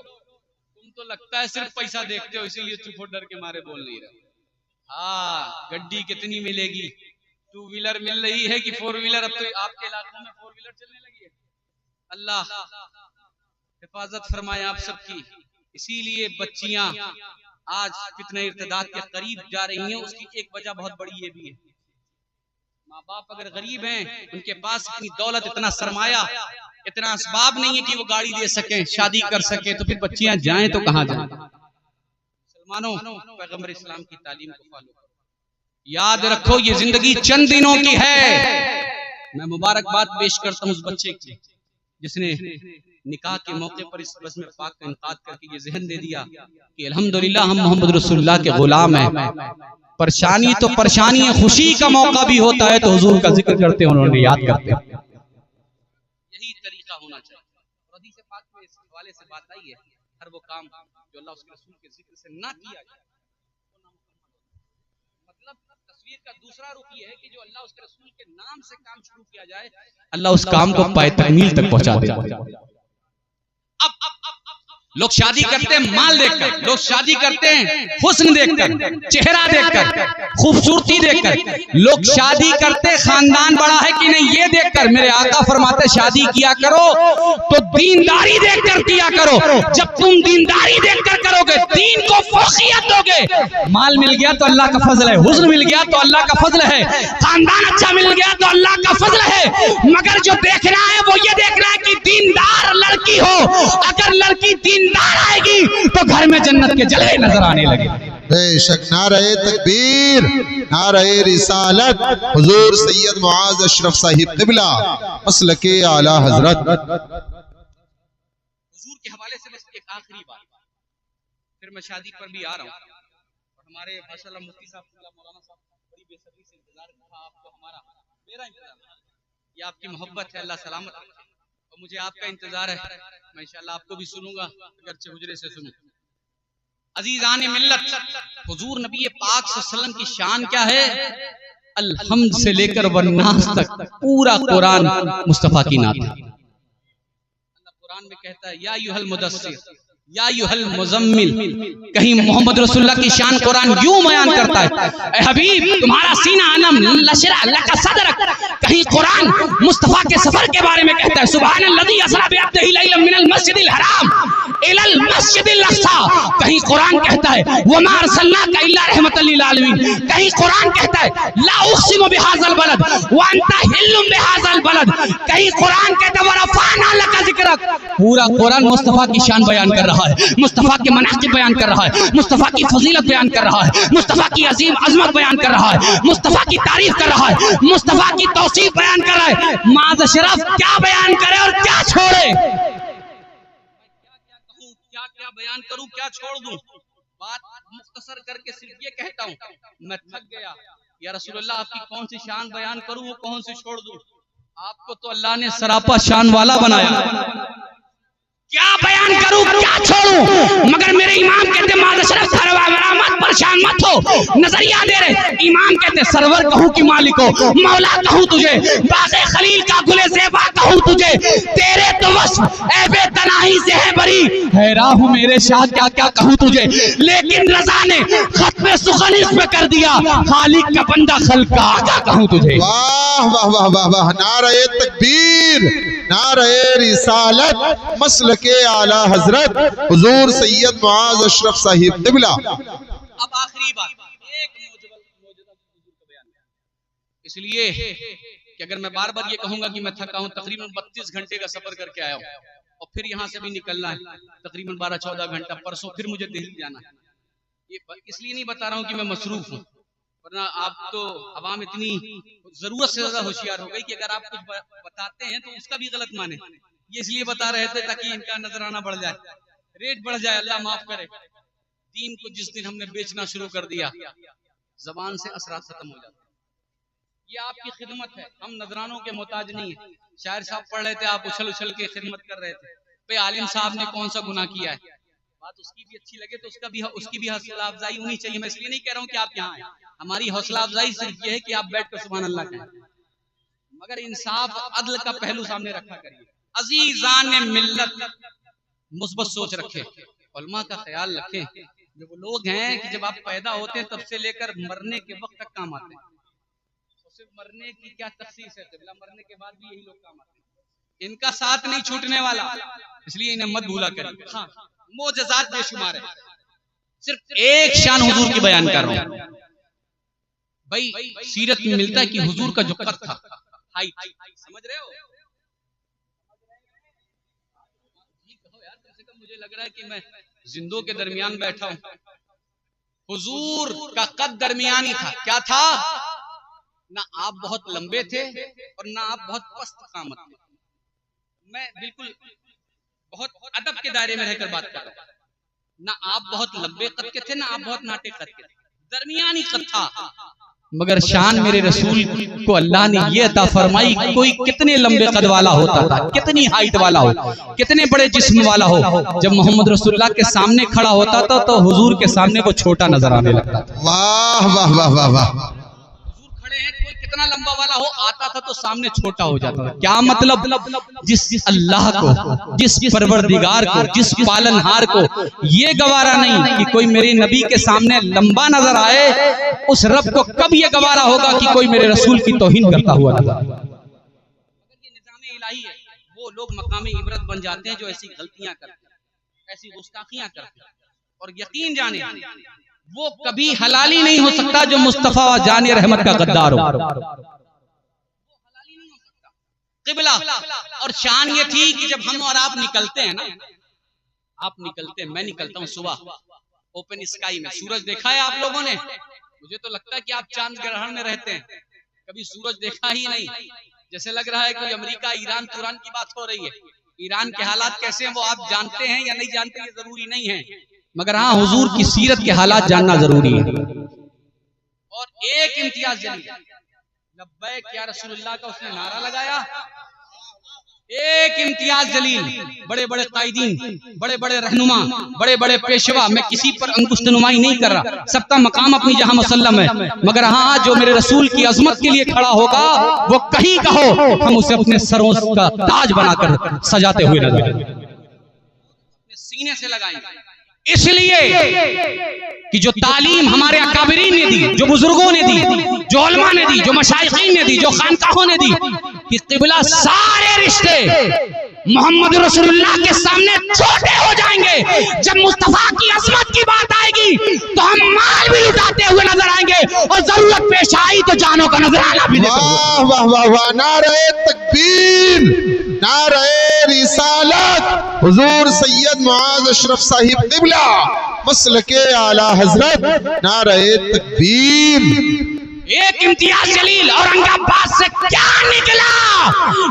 तुम तो लगता है सिर्फ पैसा देखते हो, इसीलिए चुप हो, डर के मारे बोल नहीं रहे। हाँ, गड्डी कितनी मिलेगी, टू व्हीलर मिल रही है कि फोर व्हीलर? अब तो आपके इलाकों में फोर व्हीलर चलने लगी है। अल्लाह हिफाजत फरमाए आप सबकी। इसीलिए बच्चियां आज कितने इर्तिदाद के करीब जा रही हैं, उसकी एक वजह बहुत बड़ी ये भी है, माँ बाप अगर गरीब हैं, उनके पास इतनी दौलत, इतना सरमाया, इतना असबाब नहीं है कि वो गाड़ी दे सकें, शादी कर सके, तो फिर बच्चियां जाएं तो कहां जाएं? मुसलमानों, पैगंबर इस्लाम की तालीम को फॉलो करो। याद रखो ये जिंदगी चंद दिनों की है। मैं मुबारकबाद पेश करता हूँ उस बच्चे की जिसने निकाह के मौके पर इस रस्म पाक का इनकाद करके ये ज़हन दे दिया कि अल्हम्दुलिल्लाह हम मोहम्मद रसूलुल्लाह के गुलाम हैं। परेशानी तो परेशानी है, खुशी का मौका भी होता है तो हुजूर का जिक्र करते हैं, उन्होंने याद करते हैं। यही तरीका होना चाहिए। हदीस पाक में इस हवाले से बात आई है, हर वो काम जो अल्लाह उसके रसूल के जिक्र से ना किया जाए, मतलब तस्वीर का दूसरा रुख ये है कि जो अल्लाह उसके रसूल के नाम से काम शुरू किया जाए, अल्लाह उस काम को पाए तकमील तक पहुंचा देगा। अब लोग शादी करते हैं माल देखकर, लोग शादी करते हैं हुस्न देखकर, चेहरा देखकर, खूबसूरती देखकर, लोग शादी करते खानदान बड़ा है कि नहीं ये देखकर। मेरे आका फरमाते शादी किया करो तो दीनदारी देखकर किया करो। जब तुम दीनदारी देखकर करोगे, दीन को फौकियत दोगे, माल मिल गया तो अल्लाह का फजल है, हुस्न मिल गया तो अल्लाह का फजल है, खानदान अच्छा मिल गया तो अल्लाह का फजल है। मगर जो देखना है वो ये देखना है कि दीनदार लड़की हो। अगर लड़की दीनदार आएगी तो घर में जन्नत के जलवे नजर आने लगे। बेशक। नारे तकबीर, नारे रिसालत, हुजूर सैयद मुआज अशरफ साहिब क़िबला मसलके आला हजरत। हुजूर के हवाले से बस एक आखिरी बात, फिर मैं शादी पर भी आ रहा हूँ। और हमारे माशाअल्लाह मुफ्ती साहब मौलाना साहब बड़ी बेसब्री से इंतजार था आपको, हमारा मेरा इंतजार, ये आपकी मोहब्बत है, अल्लाह सलामत रखे। और मुझे आपका इंतजार है, मैं इंशाअल्लाह आपको भी सुनूंगा, अगरचे हुजरे से सुनूं। अजीजान मिल्लत, हुजूर नबी पाक सल्लल्लाहु अलैहि वसल्लम की शान क्या है? अलहम्द से लेकर वन्नास तक पूरा कुरान मुस्तफा की नात है। अल्लाह कुरान में कहता है या अय्युहल मुदस्सिर या अय्युहल मुज़म्मिल, कहीं मोहम्मद रसूलुल्लाह की शान कुरान यूं बयान करता है, ए हबीब तुम्हारा सीना अलम लशरा लका सदरक, कहीं कुरान मुस्तफा के सफर के बारे में कहता है, सुबहानल्लज़ी असरा बिअब्दिही लैलन मिनल मस्जिदिल हराम इलल मस्जिदिल अक़सा, कहीं कुरान कहता है वमा अरसलनाका इल्ला रहमतल लिल आलमीन, कहीं कुरान कहता है ला उक़सिमु बिहाज़ल बलद व अंता हिल्लुम बिहाज़ल बलद, कहीं कुरान कहता है वरफ़अना लका ज़िक्रक। पूरा कुरान मुस्तफा की शान बयान कर रहा है, मुस्तफा के मनाक़िब बयान कर रहा है, मुस्तफा की फजीलत बयान कर रहा है, मुस्तफा की अजीम अजमत बयान कर रहा है, मुस्तफा की तारीफ कर रहा है, मुस्तफा की तौसीफ बयान कर रहा है। माज़ शरफ क्या बयान करे और क्या छोड़े, क्या बयान करूं क्या छोड़ दूं। बात मुख्तसर करके सिर्फ ये कहता हूं, मैं थक गया या रसूलुल्लाह आपकी कौन सी शान बयान करूं वो कौन सी छोड़ दूं। आपको तो अल्लाह ने सरापा शान वाला बनाया, क्या बयान करूं क्या छोड़ूं। मगर मेरे इमाम कहते माज़शरफ मत परेशान मत हो, नजरिया दे रहे। इमाम कहते सरवर कहूं कि मालिक हो, मौला कहूं तुझे, बाग़े खलील का गुले ज़ेबा कहूं तुझे, तेरे तो वस्फ ऐबे तनाही से है बरी, हैरान हूं मेरे शाह क्या क्या कहूं तुझे। लेकिन रज़ा ने खत्म सुखनीस पे कर दिया, खालिक का बंदा खल्का क्या कहूं तुझे। वाह वाह वाह वाह वाह, नारे तकबीर, नारे रिसालत, मसल के आला हजरत हुजूर सैयद मुआज़ अशरफ साहिब क़िबला। अब आखिरी बात, एक मौजूदा बयान, इसलिए कि अगर मैं बार बार ये कहूंगा कि मैं थका हूं, तकरीबन 32 घंटे का सफर करके आया हूं और फिर यहाँ से भी निकलना है तकरीबन 12-14 घंटा, परसों फिर मुझे दिल्ली जाना है। ये इसलिए नहीं बता रहा हूँ कि मैं मसरूफ हूँ, वरना आप तो अवाम इतनी जरूरत से ज्यादा होशियार हो गई कि अगर आप कुछ बताते हैं तो उसका भी गलत माने। ये इसलिए बता रहे थे ताकि इनका नजराना बढ़ जाए, रेट बढ़ जाए, अल्लाह माफ करे। दीन को जिस दिन हमने बेचना शुरू कर दिया, जबान से असरात खत्म हो जाते। ये आपकी खिदमत है, हम नजरानों के मोहताज नहीं है। शायर साहब पढ़ रहे थे, आप उछल उछल के खिदमत कर रहे थे। भाई आलिम साहब ने कौन सा गुनाह किया है, बात उसकी भी अच्छी लगे तो उसकी भी हौसला अफजाई होनी चाहिए। मैं इसलिए नहीं कह रहा हूँ कि आप यहाँ आए, हमारी हौसला अफजाई सिर्फ ये है कि आप बैठ कर सुभान अल्लाह कहें, मगर इंसाफ अदल का पहलू सामने रखा करिए। अजीजान मिल्लत मुस्बत सोच रखे, उलमा का ख्याल रखें। जो वो लोग हैं कि जब आप पैदा होते हैं तब से लेकर मरने के वक्त तक काम आते हैं, तो सिर्फ मरने की क्या तखसीस है, मरने के बाद भी यही लोग काम आते हैं। इनका साथ नहीं छूटने वाला, इसलिए इन्हें मत भूला करिए। हाँ, मोजज़ात बेशुमार है, सिर्फ एक शान हुजूर की बयान कर रहा हूं। भाई सीरत में मिलता है कि हुजूर का जो कद था, हाइट, समझ रहे हो? मुझे लग रहा है कि मैं जिंदों के दरमियान बैठा हूं। हुजूर का कद दरमियानी था। क्या था? ना आप बहुत लंबे थे और ना आप बहुत पस्त कामत थे। मैं बिल्कुल बहुत अदब के दायरे में रहकर बात कर रहा हूं। ना आप बहुत लंबे कद के थे, ना आप बहुत नाटे कद के थे, दरमियानी कद था। मगर शान मेरे रसूल को अल्लाह ने ये अता फरमाई, कोई कितने लंबे कद वाला होता था, कितनी हाइट वाला हो, कितने बड़े जिस्म वाला हो, जब मोहम्मद रसूलुल्लाह के सामने खड़ा होता था तो हुजूर के सामने को छोटा नजर आने लगता था। वाह वाह वाह वाह वाह, हुजूर खड़े हैं, कोई कितना लंबा वाला हो आता था तो सामने छोटा हो जाता था। क्या मतलब? जिस अल्लाह को, जिस परवरदिगार को, जिस पालनहार को ये गवारा नहीं कि कोई मेरे नबी के सामने लंबा नजर आए, उस रब को कब ये गवारा होगा कि कोई मेरे रसूल की तौहीन करता हुआ नजर आए। ये निज़ाम इलाही है, वो लोग मकाम इबरत बन जाते हैं जो ऐसी गलतियां करते हैं, ऐसी गुस्ताखियां करते हैं। और यकीन जाने वो कभी हलाली नहीं हो सकता जो मुस्तफा व जाने रहमत का गद्दार हो, क़िबला। और शान ये थी कि जब हम और आप निकलते हैं ना, आप निकलते हैं, मैं निकलता हूँ सुबह ओपन स्काई में, सूरज देखा है आप लोगों ने? मुझे तो लगता है कि आप चांद ग्रहण में रहते हैं, कभी सूरज देखा ही नहीं। जैसे लग रहा है कि अमेरिका ईरान तुरान की बात हो रही है। ईरान के हालात कैसे हैं वो आप जानते हैं या नहीं जानते, ये जरूरी नहीं है, मगर हाँ हुजूर की सीरत के हालात जानना जरूरी है। और एक इम्तियाज जलील, लब्बैक या रसूलुल्लाह का उसने नारा लगाया। एक इम्तियाज जलील, बड़े बड़े कायदीन, बड़े बड़े रहनुमा, बड़े बड़े पेशवा, मैं किसी पर अंगुष्ठ नुमाई नहीं कर रहा, सबका मकाम अपनी जहां मुसल्लम है, मगर हाँ जो मेरे रसूल की अजमत के लिए खड़ा होगा वो कहीं का हो, हम उसे अपने सरों का ताज बनाकर सजाते हुए नजर सीने से लगाएंगे। इसलिए कि जो तालीम हमारे अकाबरीन ने दी, जो बुजुर्गों ने दी, जो उलमा ने दी, जो मशाइखीन ने दी, जो खानकाहों ने दी, कि क़िबला सारे रिश्ते मोहम्मद रसूलुल्लाह के सामने छोटे हो जाएंगे। जब मुस्तफा की अजमत की बात आएगी तो हम माल भी लुटाते हुए नजर आएंगे और जरूरत पेश आई तो जानों का नजराना भी देते हुए। वाह वाह वाह वाह, नारे तकबीर, नारे रिसालत, हुजूर सैयद मुआज़ अशरफ साहिब क़िबला मसलके आला हजरत, नारे तकबीर। एक इम्तियाज जलील औरंगाबाद से क्या निकला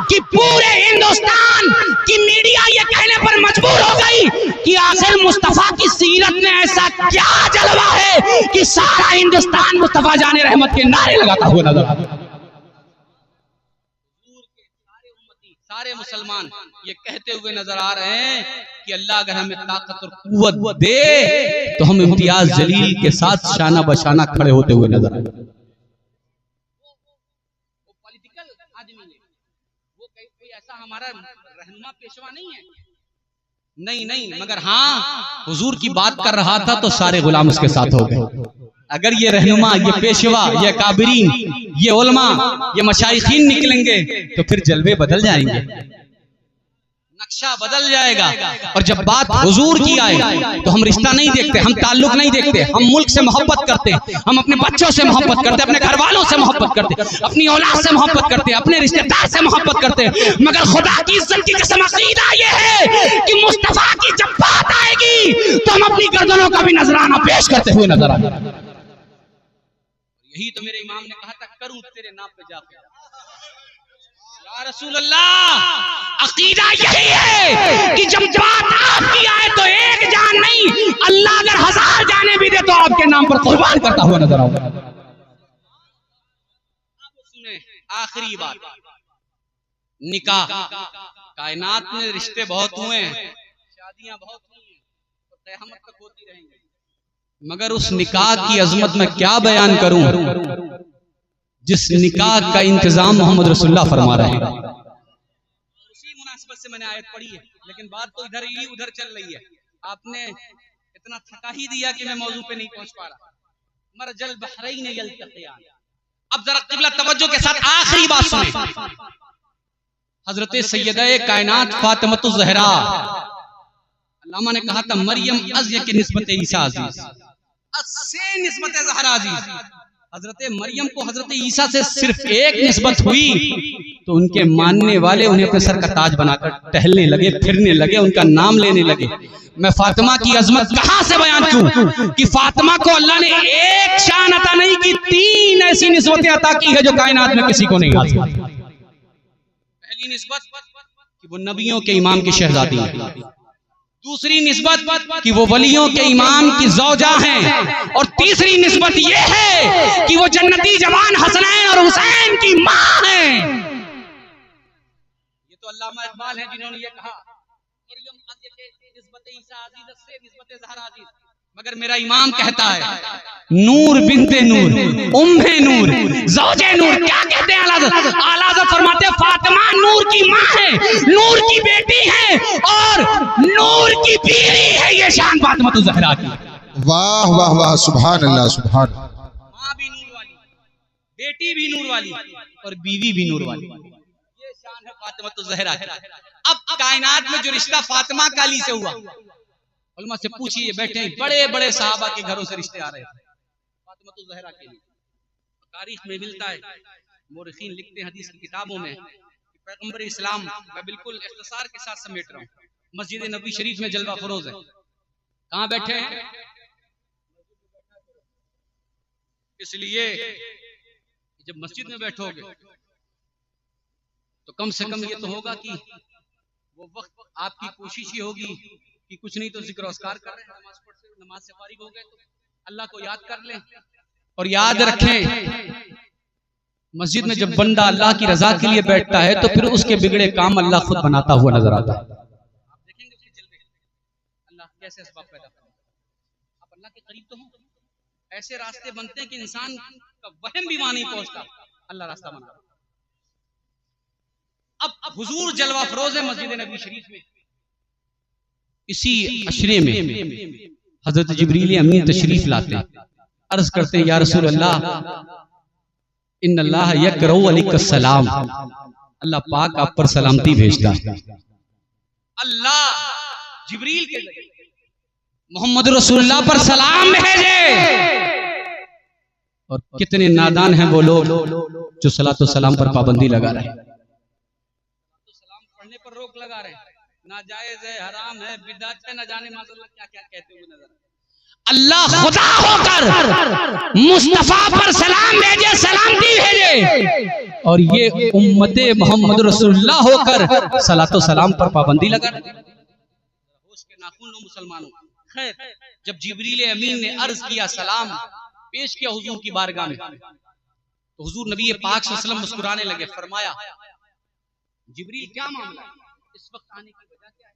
कि पूरे हिंदुस्तान की मीडिया ये कहने पर मजबूर हो गई कि आखिर मुस्तफा की सीरत में ऐसा क्या जलवा है कि सारा हिंदुस्तान मुस्तफा जाने रहमत के नारे लगाता हुआ नजर आता है। सारे मुसलमान ये कहते हुए नजर आ रहे हैं कि अल्लाह अगर हमें ताकत और कुव्वत दे तो हम इम्तियाज जलील के साथ शाना बशाना खड़े होते हुए नजर आए। ऐसा हमारा रहनुमा पेशवा नहीं है, नहीं, मगर हाँ हुजूर की बात कर रहा था तो सारे गुलाम उसके साथ हो गए। अगर ये रहनुमा, ये पेशवा, ये काबिरीन, ये उलमा, ये मशाइखीन निकलेंगे तो फिर जलवे बदल जाएंगे, नक्शा बदल जाएगा। और जब बात हुजूर की आए तो हम रिश्ता नहीं देखते, हम ताल्लुक नहीं देखते, हम मुल्क से मोहब्बत करते हैं, हम अपने बच्चों से मोहब्बत करते हैं, अपने घर वालों से मोहब्बत करते हैं, अपनी औलाद से मोहब्बत करते हैं, अपने रिश्तेदार से मोहब्बत करते हैं। मगर खुदा की इज्जत की कसम अकीदा ये है कि मुस्तफा की जब बात आएगी तो हम अपनी गर्दनों का भी नजराना पेश करते हुए नजर आएंगे। यही तो मेरे इमाम ने कहा था, करूं तेरे नाम पे जाके या रसूल अल्लाह। अकीदा यही है कि जब बात आपकी आए तो एक जान नहीं, अल्लाह अगर 1000 जाने भी दे तो आपके नाम पर कुर्बान करता हुआ नजर आऊंगा। सुने आखिरी बात, निकाह। कायनात में रिश्ते बहुत हुए हैं, शादियां बहुत हुई हैं और क़यामत तक होती रहेंगी, मगर उस निकाह की अजमत में क्या बयान करूं जिस निकाह का इंतजाम मोहम्मद रसूलुल्लाह फरमा रहे हैं। उसी मुनासिबत से मैंने आयत पढ़ी है, लेकिन बात तो इधर ही उधर चल रही है। आपने इतना थका ही दिया कि मैं मौजू पे नहीं पहुंच पा रहा। मरजल बहरैन यल्तक़ियान। अब जरा क़िबला तवज्जो के साथ आखिरी बात सुने। हजरत सैयदा कायनात फातिमतुज़ ज़हरा, अल्लामा ने कहा था मरियम अज़्य के निस्बत ईसा अज़ीज़, से निस्बत ज़हरा अज़ीज़। हजरत मरियम को हजरत ईसा से सिर्फ एक निस्बत हुई तो उनके मानने वाले उन्हें अपने सर का ताज बनाकर टहलने लगे, फिरने लगे, उनका नाम लेने लगे। मैं फातिमा की अजमत कहां से बयान करूं कि फातिमा को अल्लाह ने एक शान अता नहीं की, 3 ऐसी निस्बतें अता की है जो कायनात में किसी को नहीं हासिल। पहली निस्बत कि वो नबियों के इमाम की शहजादी है, दूसरी निस्बत कि वो वलियों के इमाम की ज़ौजा हैं, और तीसरी निस्बत ये है कि वो जन्नती जवान हसनैन और हुसैन की मां हैं। ये तो अल्लामा इकबाल हैं जिन्होंने ये कहा मरियम अज़्य के निस्बत ईसा अज़ीज़ से निस्बत ज़हरा अज़ीज़। मगर मेरा इमाम कहता है नूर बिनते नूर, उम्मे नूर, ज़ौजे नूर। क्या कहते हैं आला हज़रत फरमाते हैं फातिमा नूर की माँ है, नूर की बेटी है और नूर की बीवी है। ये शान फातिमतुज़ ज़हरा की। वाह वाह वाह, सुभान अल्लाह, सुभान। माँ भी नूर वाली, बेटी भी नूर वाली और बीवी भी नूर वाली। ये शान है फातिमतुज़ ज़हरा की। अब कायनात में जो रिश्ता फातिमा का अली से हुआ, उलमा से पूछिए, बैठे बड़े बड़े सहाबा के घरों से रिश्ते आ रहे हैं फातिमतुज़ ज़हरा के लिए। तारीख में मिलता है, मुर्रिखीन लिखते हैं हदीस की किताबों में कि पैगंबर इस्लाम, मैं बिल्कुल इख्तिसार के साथ समेट रहा हूँ, मस्जिद नबी शरीफ में जलवा फरोज है। कहाँ बैठे हैं? इसलिए जब मस्जिद में बैठोगे तो कम से कम ये तो होगा कि वो वक्त आपकी कोशिश ही होगी कि कुछ नहीं तो जिक्र अस्कार कर रहे हैं, नमाज से फारिग हो गए तो अल्लाह को याद कर लें। और याद रखें, मस्जिद में जब बंदा अल्लाह की रजा के लिए बैठता है तो फिर उसके बिगड़े काम अल्लाह खुद बनाता हुआ नजर आता है। आप देखेंगे उसके जलवे, अल्लाह कैसे असबाब पैदा करता है। आप अल्लाह के करीब तो हो, ऐसे रास्ते बनते हैं कि इंसान का वहम भी वहां नहीं पहुंचता, अल्लाह रास्ता बनाता। अब हुजूर जलवा फरोज है मस्जिद नबी शरीफ में, इसी अशरे में हजरत जिब्रील अमीन तशरीफ लाते, अर्ज करते हैं या रसूल अल्लाह इन्नल्लाह यकरउ अलैका सलाम, अल्लाह पाक आप पर सलामती भेजता है। अल्लाह जिब्रील के मोहम्मद रसूलुल्लाह पर सलाम भेजे। और कितने नादान हैं वो लोग जो सलातो सलाम पर पाबंदी लगा रहे हैं, सलाम पढ़ने पर रोक लगा रहे हैं, नाजायज है, हराम है, बिदअत है, न जाने माशाअल्लाह क्या क्या कहते हुए नजर। अल्लाह खुदा होकर मुस्तफा पर सलाम भेजे, सलामती भेजे, और ये उम्मते मोहम्मद रसूलुल्लाह होकर सलातो सलाम पर पाबंदी लगा रहे हैं। होश के नाखून लो मुसलमानों। खैर, जब जिब्रील अमीन ने अर्ज किया, सलाम पेश किया हुजूर की बारगाह में, तो हुजूर नबी पाक सल्लल्लाहु अलैहि वसल्लम मुस्कुराने लगे। फरमाया जिब्रील क्या मामला है, इस वक्त आने की वजह क्या है,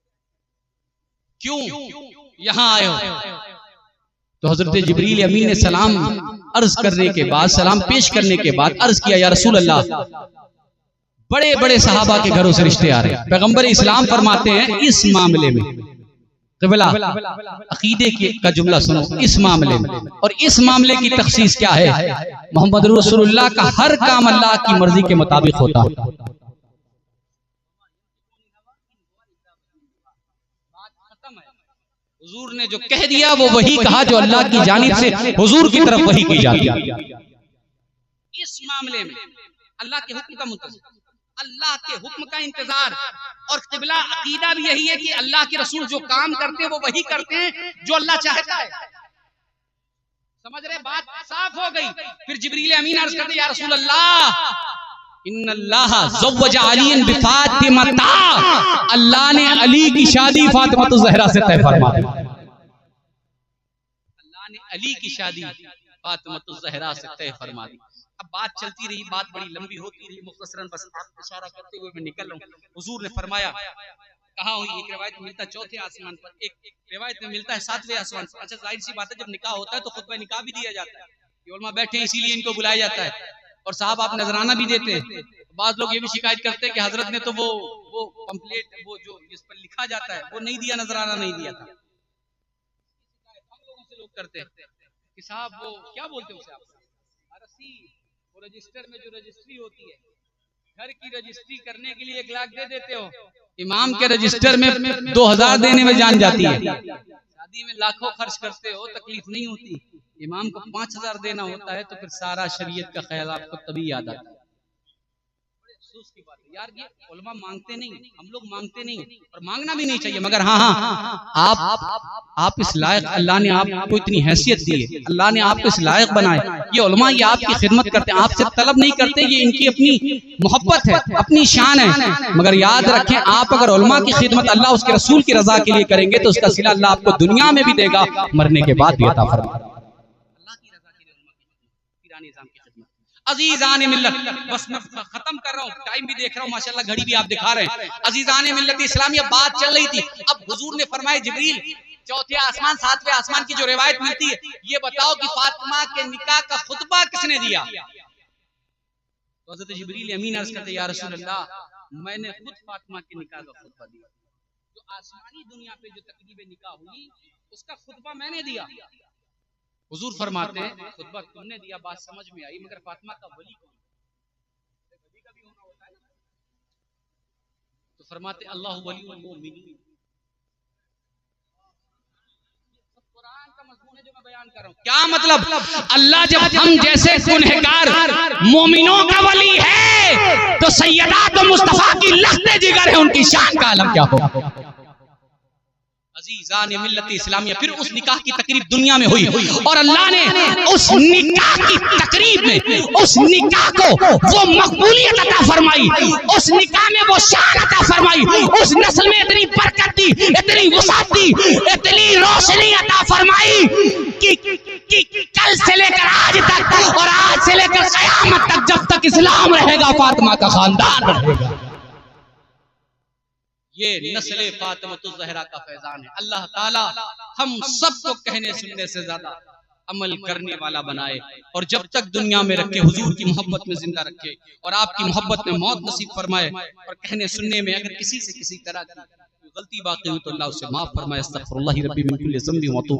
क्यों यहाँ आए हो? तो हजरत जिब्रील अमीन ने सलाम अर्ज करने के बाद, सलाम पेश करने के बाद अर्ज किया या रसूल अल्लाह, बड़े बड़े सहाबा के घरों से रिश्ते आ रहे हैं। पैगंबर इस्लाम फरमाते हैं इस मामले में, क़िबला अकीदे का जुमला सुनो, इस मामले में, और इस मामले की तखसीस क्या है, मोहम्मद रसूलुल्लाह का हर काम अल्लाह की मर्जी के मुताबिक होता है। हुजूर ने जो कह दिया वो वही कहा जो अल्लाह की जानिब से हुजूर की तरफ वही की जाती है। इस मामले में अल्लाह के हुक्म का मुंतज़िर, अल्लाह के हुक्म का इंतजार, और क़िबला अकीदा भी यही है कि अल्लाह के रसूल जो काम करते हैं वो वही करते हैं जो अल्लाह चाहता है। समझ रहे, बात साफ हो गई। फिर जिब्रील अमीन अर्ज करते या रसूल अल्लाह इन्नल्लाह ज़व्वजा अलीन बिफ़ातिमता, अल्लाह ने अली की शादी फातिमा ज़हरा से तय फरमा दी। अल्लाह ने अली की शादी फातिमा ज़हरा से तय फरमा दी। अब बात चलती रही, बात बड़ी लंबी होती रही, मुख्तसरन बस आपको इशारा करते हुए मैं निकल रहा हूँ। हुजूर ने फरमाया, कहा हुई एक रिवायत में मिलता है चौथे आसमान पर, एक रिवायत में मिलता है सातवें आसमान पर। अच्छा, जाहिर सी बात है जब निकाह होता है तो खुतबा निकाह भी दिया जाता है, ये उलमा बैठे हैं इसीलिए इनको बुलाया जाता है, और साहब आप नजराना भी देते हैं। बाद लोग ये भी शिकायत करते हैं कि हजरत ने तो वो पंपलेट, वो जो जिस पर लिखा जाता है वो नहीं दिया, नजराना नहीं दिया था। हम लोगों से लोग करते हैं कि साहब वो क्या बोलते हैं उसे, आप रसीद, वो रजिस्टर में जो रजिस्ट्री होती है, घर की रजिस्ट्री करने के लिए 1 लाख दे देते हो, इमाम के रजिस्टर में 2000 देने में जान जाती है। शादी में लाखों खर्च करते हो, तकलीफ नहीं होती, इमाम को 5000 देना होता है, तो फिर सारा शरीयत का ख्याल आपको तभी याद आता है। बड़े अफसोस की बात है यार, ये उलमा मांगते नहीं, हम लोग मांगते नहीं, और मांगना भी नहीं चाहिए, मगर हाँ आप इस लायक, अल्लाह ने आपको इतनी हैसियत दी है, अल्लाह ने आपको इस लायक बनाए, ये उलमा ये आपकी खिदमत करते हैं, आपसे तलब नहीं करते, ये इनकी अपनी मोहब्बत है, अपनी शान है। मगर याद रखें, आप अगर उलमा की खिदमत अल्लाह उसके रसूल की रजा के लिए करेंगे तो उसका सिला अल्लाह आपको दुनिया में भी देगा, मरने के बाद भी अता फरमाएगा। अजीज़ान मिल्लत, बस मैं खत्म कर रहा हूँ, टाइम भी देख रहा हूँ, माशाल्लाह घड़ी भी आप दिखा रहे हैं। अजीज़ान मिल्लत इस्लामिया बात चल रही थी, अब हुजूर ने फरमाया जिब्रील चौथे आसमान सातवें आसमान की जो रिवायत मिलती है, ये बताओ कि फातिमा के निकाह का खुतबा किसने दिया? तो हज़रत जिब्रील अमीन अर्ज़ करते या रसूल अल्लाह, मैंने खुद फातिमा के निकाह का खुतबा दिया। जो आसमानी दुनिया पे जो तकरीब निकाह हुई उसका खुतबा मैंने दिया। हुजूर फरमाते हैं खुतबा तुमने दिया, बात समझ में आई, मगर फातिमा का वली कौन? वली का भी होना होता है ना। तो फरमाते अल्लाहु वलियुल मोमिनीन, कुरान का मज़मून है जो मैं बयान कर रहा हूं। क्या मतलब? अल्लाह जब हम जैसे गुनहगार मोमिनों का वली है तो सैयदात और मुस्तफा की लख्ते जिगर है, उनकी शान का आलम क्या होगा। अजीज़ान मिल्लत इस्लामिया, फिर उस निकाह की तकरीब दुनिया में हुई, और अल्लाह ने उस निकाह की तकरीब में उस निकाह को वो मकबूलियत अता फरमाई, उस निकाह में वो शान अता फरमाई, उस नस्ल में इतनी बरकत दी, इतनी वसात दी, इतनी रोशनी अता फरमाई कि कल से लेकर आज तक और आज से लेकर क़यामत तक जब तक इस्लाम रहेगा फातिमा का खानदान रहेगा। ये नस्ल फातिमा ज़हरा का फैजान है। अल्लाह ताला हम सबको कहने सुनने से ज्यादा अमल करने वाला बनाए, और जब तक दुनिया में रखे हुजूर की मोहब्बत में जिंदा रखे, और आपकी मोहब्बत में मौत नसीब फरमाए, और कहने सुनने में अगर किसी से किसी तरह की गलती बाकी हुई तो अल्लाह उसे माफ फरमाए। अस्तगफिरुल्लाह रब्बी मिन कुल्ली ज़ंबि व अतूबु